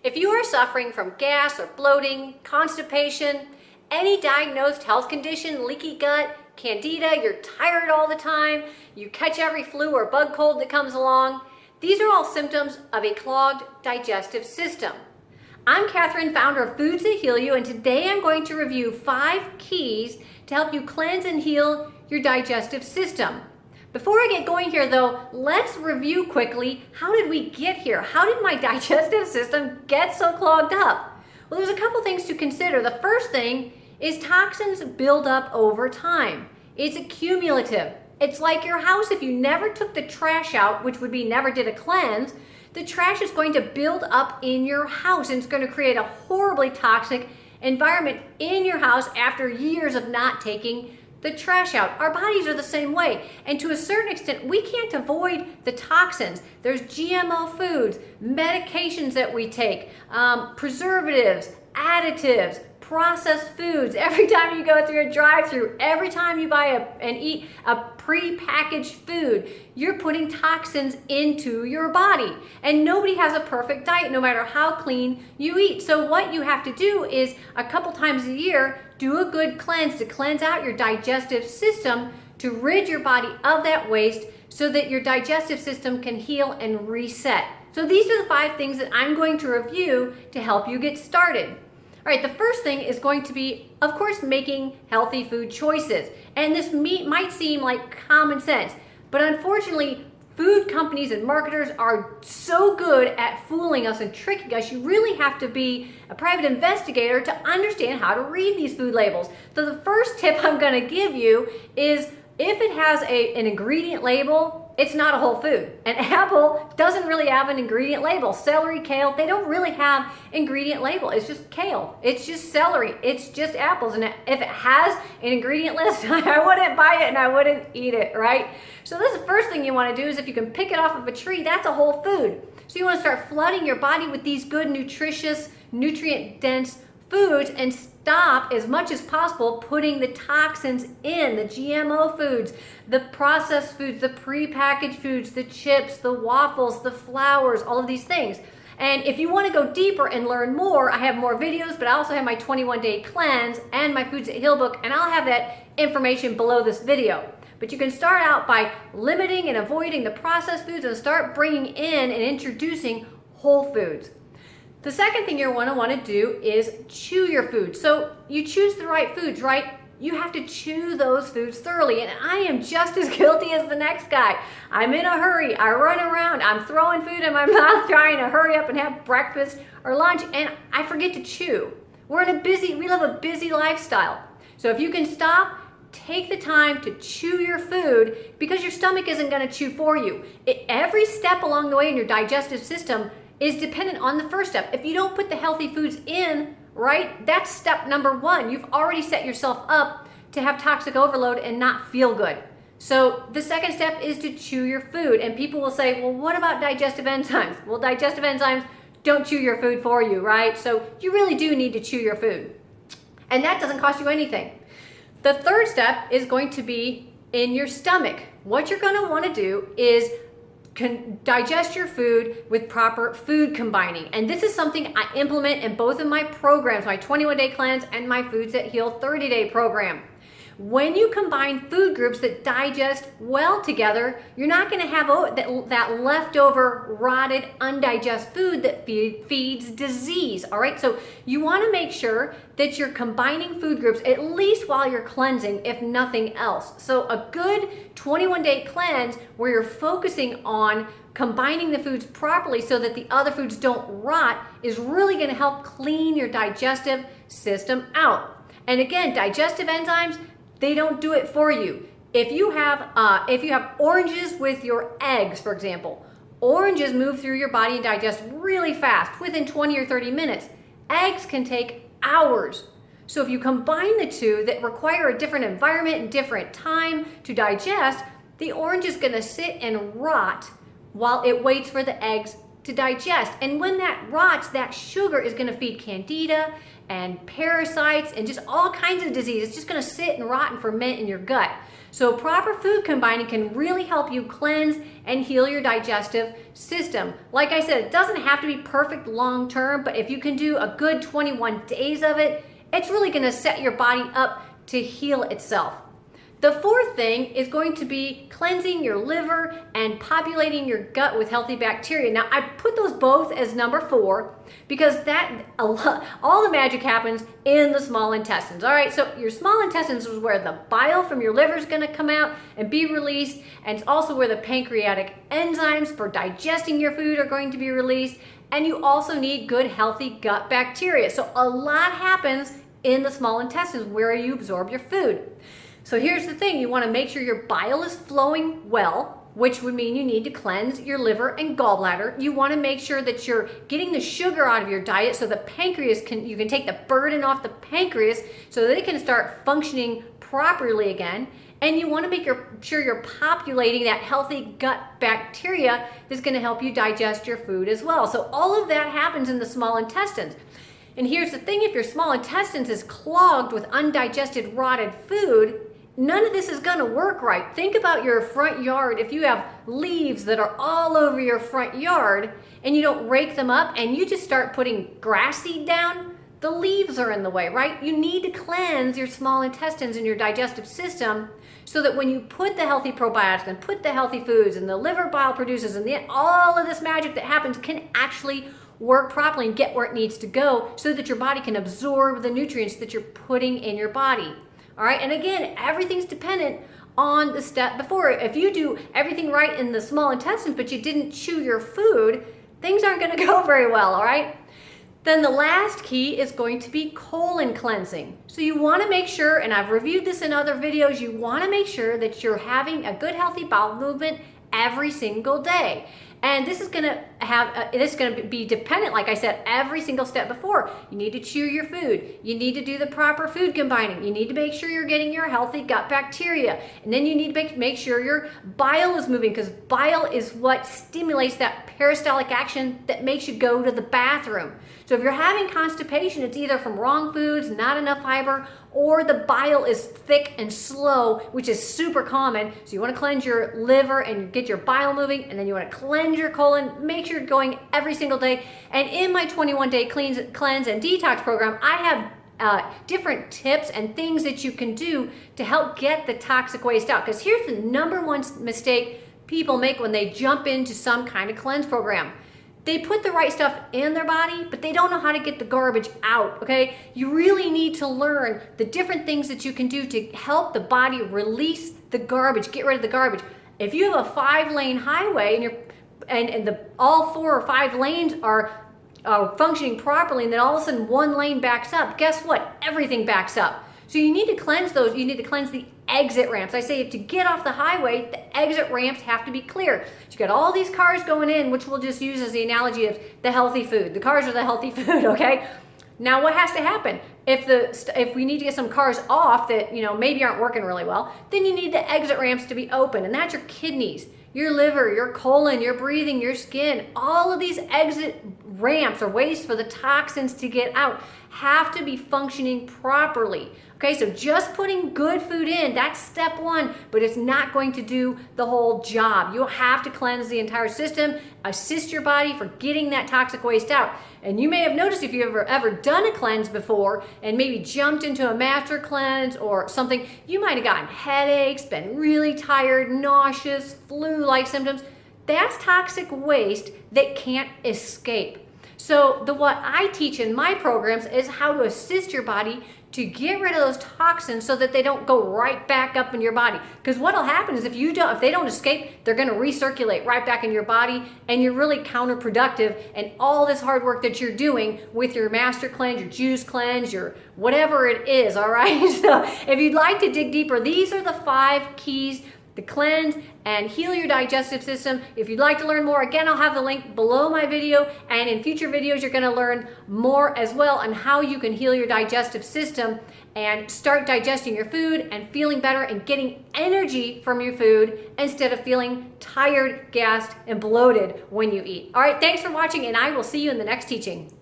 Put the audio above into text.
If you are suffering from gas or bloating, constipation, any diagnosed health condition, leaky gut, candida, you're tired all the time, you catch every flu or bug cold that comes along, these are all symptoms of a clogged digestive system. I'm Catherine, founder of Foods That Heal You, and today I'm going to review 5 keys to help you cleanse and heal your digestive system. Before I get going here though, let's review quickly, how did we get here? How did my digestive system get so clogged up? Well, there's a couple things to consider. The first thing is toxins build up over time. It's accumulative. It's like your house. If you never took the trash out, which would be never did a cleanse, the trash is going to build up in your house and it's going to create a horribly toxic environment in your house after years of not taking the trash out. Our bodies are the same way, and to a certain extent we can't avoid the toxins. There's GMO foods, medications that we take, preservatives, additives, processed foods. Every time you go through a drive-through, every time you buy and eat a pre-packaged food, you're putting toxins into your body. And nobody has a perfect diet, no matter how clean you eat. So what you have to do is a couple times a year, do a good cleanse to cleanse out your digestive system, to rid your body of that waste so that your digestive system can heal and reset. So these are the 5 things that I'm going to review to help you get started. All right, the first thing is going to be, of course, making healthy food choices. And this might seem like common sense, but unfortunately, food companies and marketers are so good at fooling us and tricking us. You really have to be a private investigator to understand how to read these food labels. So the first tip I'm going to give you is, if it has an ingredient label, it's not a whole food. An apple doesn't really have an ingredient label. Celery, kale, they don't really have ingredient label. It's just kale. It's just celery. It's just apples. And if it has an ingredient list, I wouldn't buy it and I wouldn't eat it, right? So this is the first thing you want to do, is if you can pick it off of a tree, that's a whole food. So you want to start flooding your body with these good, nutritious, nutrient-dense foods and stop as much as possible putting the toxins in, the GMO foods, the processed foods, the prepackaged foods, the chips, the waffles, the flours, all of these things. And if you want to go deeper and learn more, I have more videos, but I also have my 21-day cleanse and my Foods That Heal book, and I'll have that information below this video. But you can start out by limiting and avoiding the processed foods and start bringing in and introducing whole foods. The second thing you're going to want to do is chew your food. So you choose the right foods, right? You have to chew those foods thoroughly. And I am just as guilty as the next guy. I'm in a hurry. I run around. I'm throwing food in my mouth, trying to hurry up and have breakfast or lunch, and I forget to chew. We live a busy lifestyle. So if you can stop, take the time to chew your food, because your stomach isn't going to chew for you. Every step along the way in your digestive system is dependent on the first step. If you don't put the healthy foods in, right, that's step number 1. You've already set yourself up to have toxic overload and not feel good. So the second step is to chew your food. And people will say, well, what about digestive enzymes? Well, digestive enzymes don't chew your food for you, right? So you really do need to chew your food. And that doesn't cost you anything. The third step is going to be in your stomach. What you're going to want to do is digest your food with proper food combining. And this is something I implement in both of my programs, my 21-day cleanse and my Foods That Heal 30-day program. When you combine food groups that digest well together, you're not going to have that leftover, rotted, undigested food that feeds disease, all right? So you want to make sure that you're combining food groups at least while you're cleansing, if nothing else. So a good 21-day cleanse where you're focusing on combining the foods properly so that the other foods don't rot is really going to help clean your digestive system out. And again, digestive enzymes, they don't do it for you. If you have oranges with your eggs, for example, oranges move through your body and digest really fast, within 20 or 30 minutes. Eggs can take hours. So if you combine the two that require a different environment and different time to digest, the orange is going to sit and rot while it waits for the eggs to digest. And when that rots, that sugar is going to feed candida and parasites and just all kinds of disease. It's just going to sit and rot and ferment in your gut. So proper food combining can really help you cleanse and heal your digestive system. Like I said, it doesn't have to be perfect long term, but if you can do a good 21 days of it, it's really going to set your body up to heal itself. The fourth thing is going to be cleansing your liver and populating your gut with healthy bacteria. Now, I put those both as number 4 because all the magic happens in the small intestines. All right, so your small intestines is where the bile from your liver is going to come out and be released, and it's also where the pancreatic enzymes for digesting your food are going to be released, and you also need good, healthy gut bacteria. So a lot happens in the small intestines where you absorb your food. So here's the thing, you want to make sure your bile is flowing well, which would mean you need to cleanse your liver and gallbladder. You want to make sure that you're getting the sugar out of your diet so the pancreas you can take the burden off the pancreas so that it can start functioning properly again. And you want to make sure you're populating that healthy gut bacteria that's going to help you digest your food as well. So all of that happens in the small intestines. And here's the thing, if your small intestines is clogged with undigested rotted food, none of this is going to work right. Think about your front yard. If you have leaves that are all over your front yard and you don't rake them up and you just start putting grass seed down, the leaves are in the way, right? You need to cleanse your small intestines and your digestive system so that when you put the healthy probiotics and put the healthy foods and the liver bile produces and all of this magic that happens can actually work properly and get where it needs to go so that your body can absorb the nutrients that you're putting in your body. All right, and again, everything's dependent on the step before. If you do everything right in the small intestines, but you didn't chew your food, things aren't going to go very well, all right? Then the last key is going to be colon cleansing. So you want to make sure, and I've reviewed this in other videos, you want to make sure that you're having a good, healthy bowel movement every single day. And this is going to be dependent, like I said, every single step before. You need to chew your food. You need to do the proper food combining. You need to make sure you're getting your healthy gut bacteria. And then you need to make sure your bile is moving, because bile is what stimulates that peristaltic action that makes you go to the bathroom. So if you're having constipation, it's either from wrong foods, not enough fiber, or the bile is thick and slow, which is super common. So you want to cleanse your liver and get your bile moving, and then you want to cleanse your colon. Make sure you're going every single day. And in my 21-day cleanse and detox program, I have different tips and things that you can do to help get the toxic waste out. Because here's the number one mistake people make when they jump into some kind of cleanse program. They put the right stuff in their body, but they don't know how to get the garbage out, okay? You really need to learn the different things that you can do to help the body release the garbage, get rid of the garbage. If you have a 5-lane highway and all 4 or 5 lanes are functioning properly, and then all of a sudden one lane backs up, guess what? Everything backs up. So you need to cleanse those. You need to cleanse the exit ramps. I say to get off the highway, the exit ramps have to be clear. So you got all these cars going in, which we'll just use as the analogy of the healthy food. The cars are the healthy food, okay? Now what has to happen? If we need to get some cars off that maybe aren't working really well, then you need the exit ramps to be open, and that's your kidneys, your liver, your colon, your breathing, your skin. All of these exit ramps or ways for the toxins to get out have to be functioning properly. Okay, so just putting good food in, that's step 1, but it's not going to do the whole job. You have to cleanse the entire system, assist your body for getting that toxic waste out. And you may have noticed if you've ever done a cleanse before and maybe jumped into a master cleanse or something, you might have gotten headaches, been really tired, nauseous, flu-like symptoms. That's toxic waste that can't escape. So what I teach in my programs is how to assist your body to get rid of those toxins so that they don't go right back up in your body. Because what'll happen is if they don't escape, they're going to recirculate right back in your body, and you're really counterproductive. And all this hard work that you're doing with your master cleanse, your juice cleanse, your whatever it is, all right? So if you'd like to dig deeper, these are the 5 keys the cleanse and heal your digestive system. If you'd like to learn more, again, I'll have the link below my video, and in future videos you're going to learn more as well on how you can heal your digestive system and start digesting your food and feeling better and getting energy from your food instead of feeling tired, gassed, and bloated when you eat. All right, thanks for watching, and I will see you in the next teaching.